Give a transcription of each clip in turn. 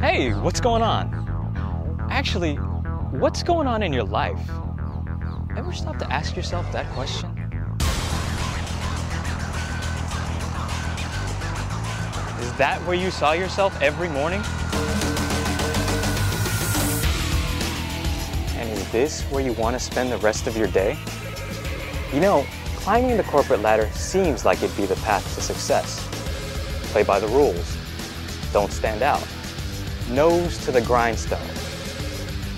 Hey, what's going on? Actually, what's going on in your life? Ever stop to ask yourself that question? Is that where you saw yourself every morning? And is this where you want to spend the rest of your day? You know, climbing the corporate ladder seems like it'd be the path to success. Play by the rules. Don't stand out. Nose to the grindstone.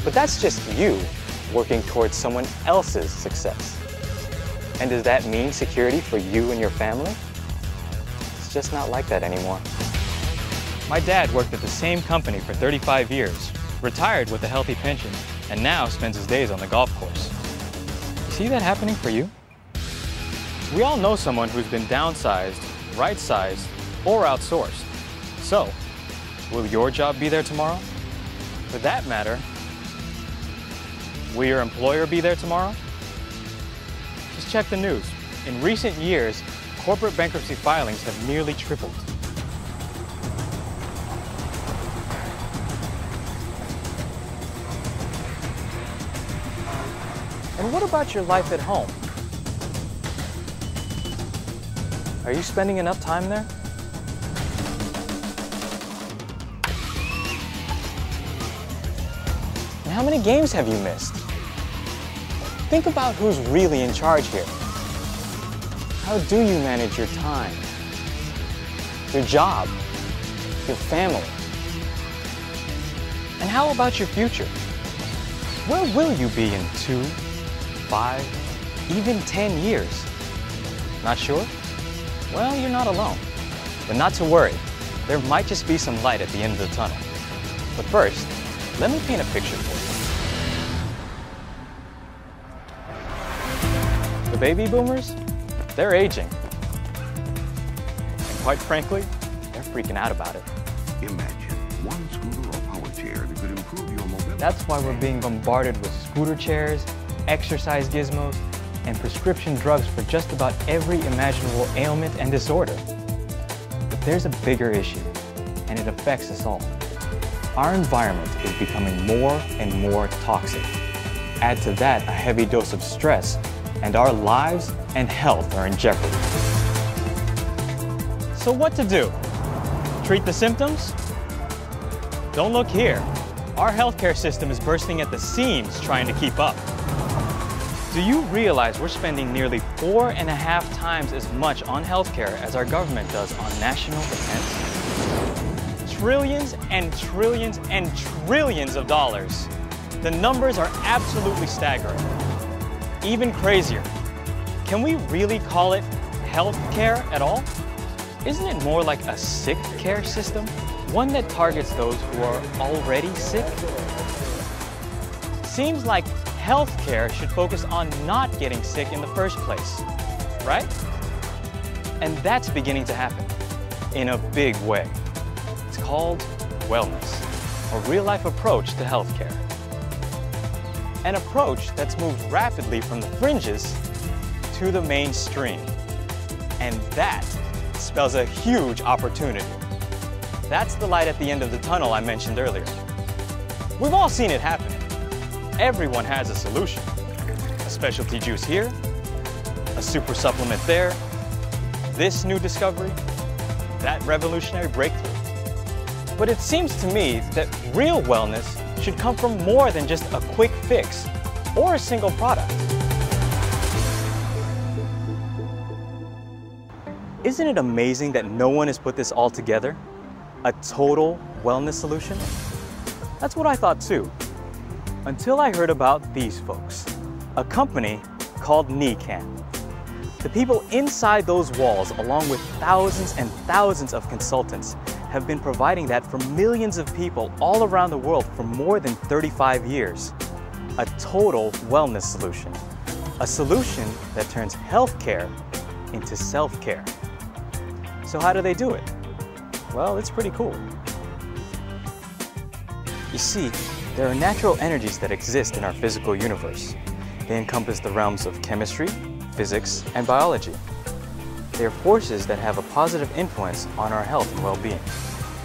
But that's just you working towards someone else's success. And does that mean security for you and your family? It's just not like that anymore. My dad worked at the same company for 35 years, retired with a healthy pension, and now spends his days on the golf course. You see that happening for you? We all know someone who's been downsized, right-sized, or outsourced. So, will your job be there tomorrow? For that matter, will your employer be there tomorrow? Just check the news. In recent years, corporate bankruptcy filings have nearly tripled. And what about your life at home? Are you spending enough time there? And how many games have you missed? Think about who's really in charge here. How do you manage your time, your job, your family? And how about your future? Where will you be in 2, 5, even 10 years? Not sure? Well, you're not alone. But not to worry, there might just be some light at the end of the tunnel. But first, let me paint a picture for you. The baby boomers, they're aging. And quite frankly, they're freaking out about it. Imagine one scooter or power chair that could improve your mobility. That's why we're being bombarded with scooter chairs, exercise gizmos, and prescription drugs for just about every imaginable ailment and disorder. But there's a bigger issue, and it affects us all. Our environment is becoming more and more toxic. Add to that a heavy dose of stress, and our lives and health are in jeopardy. So what to do? Treat the symptoms? Don't look here. Our healthcare system is bursting at the seams trying to keep up. Do you realize we're spending nearly 4.5 times as much on healthcare as our government does on national defense? Trillions and trillions and trillions of dollars. The numbers are absolutely staggering. Even crazier. Can we really call it healthcare at all? Isn't it more like a sick care system? One that targets those who are already sick? Seems like healthcare should focus on not getting sick in the first place, right? And that's beginning to happen in a big way. It's called wellness, a real-life approach to healthcare. An approach that's moved rapidly from the fringes to the mainstream. And that spells a huge opportunity. That's the light at the end of the tunnel I mentioned earlier. We've all seen it happen. Everyone has a solution. A specialty juice here, a super supplement there, this new discovery, that revolutionary breakthrough. But it seems to me that real wellness should come from more than just a quick fix or a single product. Isn't it amazing that no one has put this all together? A total wellness solution? That's what I thought too. Until I heard about these folks, a company called Nikken. The people inside those walls, along with thousands and thousands of consultants, have been providing that for millions of people all around the world for more than 35 years. A total wellness solution. A solution that turns healthcare into self-care. So how do they do it? Well, it's pretty cool. You see, there are natural energies that exist in our physical universe. They encompass the realms of chemistry, physics, and biology. They are forces that have a positive influence on our health and well-being.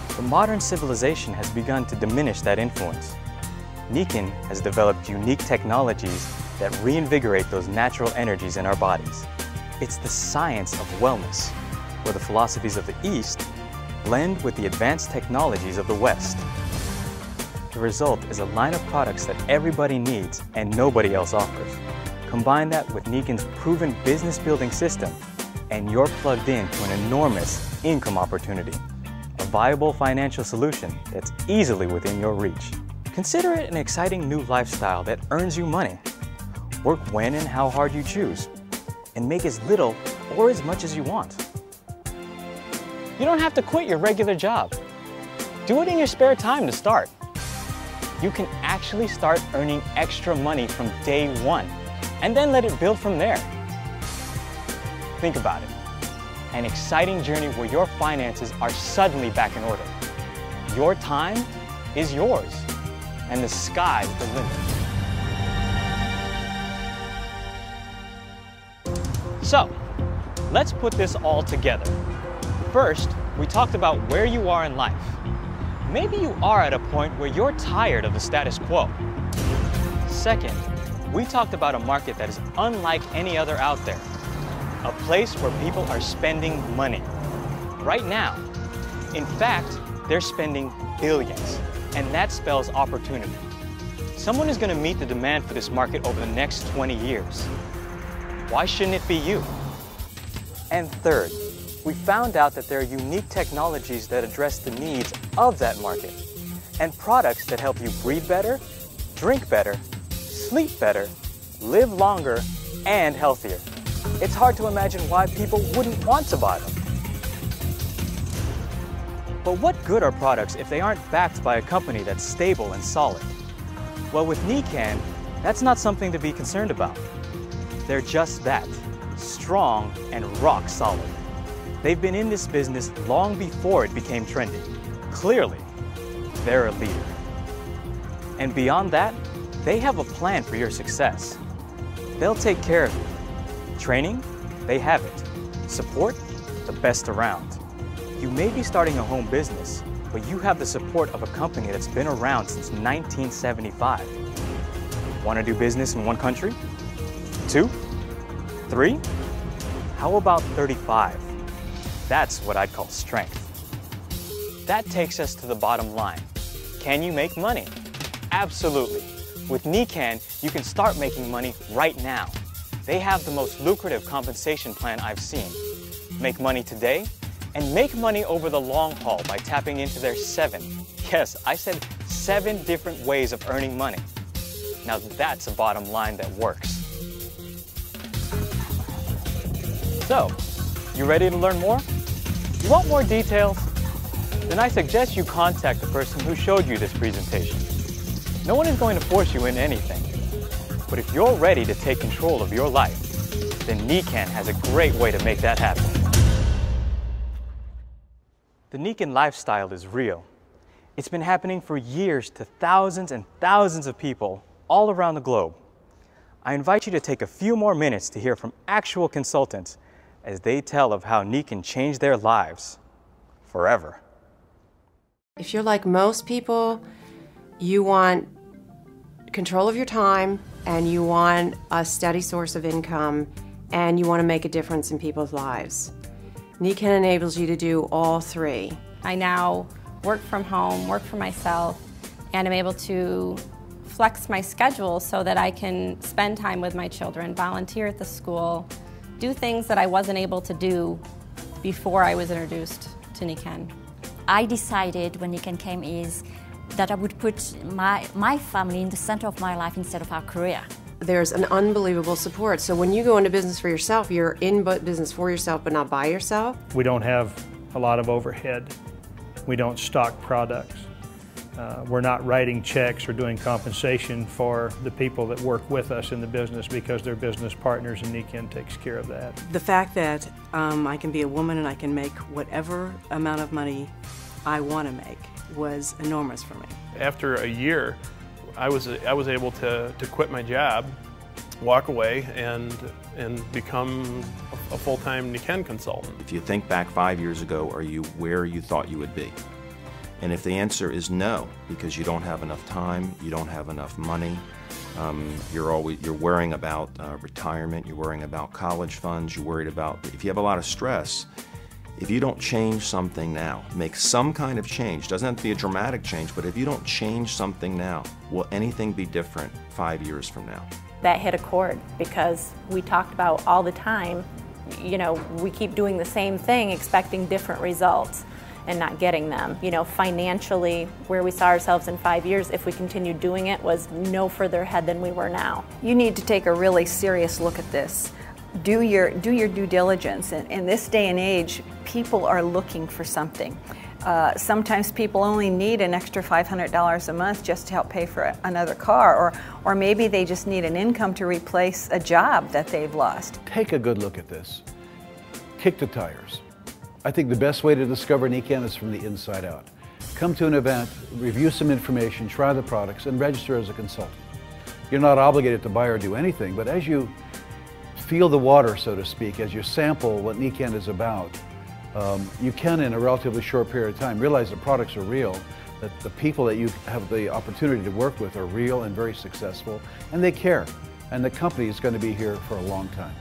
But modern civilization has begun to diminish that influence. Nikken has developed unique technologies that reinvigorate those natural energies in our bodies. It's the science of wellness, where the philosophies of the East blend with the advanced technologies of the West. The result is a line of products that everybody needs and nobody else offers. Combine that with Nikken's proven business-building system, and you're plugged in to an enormous income opportunity, a viable financial solution that's easily within your reach. Consider it an exciting new lifestyle that earns you money. Work when and how hard you choose, and make as little or as much as you want. You don't have to quit your regular job. Do it in your spare time to start. You can actually start earning extra money from day one, and then let it build from there. Think about it. An exciting journey where your finances are suddenly back in order. Your time is yours, and the sky's the limit. So, let's put this all together. First, we talked about where you are in life. Maybe you are at a point where you're tired of the status quo. Second, we talked about a market that is unlike any other out there. A place where people are spending money. Right now. In fact, they're spending billions, and that spells opportunity. Someone is going to meet the demand for this market over the next 20 years. Why shouldn't it be you? And third, we found out that there are unique technologies that address the needs of that market, and products that help you breathe better, drink better, sleep better, live longer, and healthier. It's hard to imagine why people wouldn't want to buy them. But what good are products if they aren't backed by a company that's stable and solid? Well, with Nikken, that's not something to be concerned about. They're just that, strong and rock solid. They've been in this business long before it became trendy. Clearly, they're a leader. And beyond that, they have a plan for your success. They'll take care of you. Training? They have it. Support? The best around. You may be starting a home business, but you have the support of a company that's been around since 1975. Want to do business in one country? 2? 3? How about 35? That's what I'd call strength. That takes us to the bottom line. Can you make money? Absolutely. With Nikken, you can start making money right now. They have the most lucrative compensation plan I've seen. Make money today, and make money over the long haul by tapping into their 7, yes, I said 7 different ways of earning money. Now that's a bottom line that works. So, you ready to learn more? You want more details? Then I suggest you contact the person who showed you this presentation. No one is going to force you into anything. But if you're ready to take control of your life, then Nikken has a great way to make that happen. The Nikken lifestyle is real. It's been happening for years to thousands and thousands of people all around the globe. I invite you to take a few more minutes to hear from actual consultants as they tell of how Nikken changed their lives forever. If you're like most people, you want control of your time, and you want a steady source of income, and you want to make a difference in people's lives. Nikken enables you to do all 3. I now work from home, work for myself, and I'm able to flex my schedule so that I can spend time with my children, volunteer at the school, do things that I wasn't able to do before I was introduced to Nikken. I decided when Nikken came is that I would put my family in the center of my life instead of our career. There's an unbelievable support. So when you go into business for yourself, you're in business for yourself but not by yourself. We don't have a lot of overhead. We don't stock products. We're not writing checks or doing compensation for the people that work with us in the business because they're business partners, and Nikken takes care of that. The fact that I can be a woman and I can make whatever amount of money I want to make was enormous for me. After a year, I was able to quit my job, walk away, and become a full-time Nikken consultant. If you think back 5 years ago, are you where you thought you would be? And if the answer is no, because you don't have enough time, you don't have enough money, you're worrying about retirement, you're worrying about college funds, you're worried about, if you have a lot of stress, if you don't change something now, make some kind of change, doesn't have to be a dramatic change, but if you don't change something now, will anything be different 5 years from now? That hit a chord because we talked about all the time, you know, we keep doing the same thing expecting different results and not getting them. You know, financially, where we saw ourselves in 5 years, if we continued doing it, was no further ahead than we were now. You need to take a really serious look at this. Do your due diligence. In this day and age, people are looking for something. Sometimes people only need an extra $500 a month just to help pay for another car, or maybe they just need an income to replace a job that they've lost. Take a good look at this. Kick the tires. I think the best way to discover Nikken is from the inside out. Come to an event, review some information, try the products, and register as a consultant. You're not obligated to buy or do anything, but as you feel the water, so to speak, as you sample what Nikken is about, you can, in a relatively short period of time, realize the products are real, that the people that you have the opportunity to work with are real and very successful, and they care. And the company is going to be here for a long time.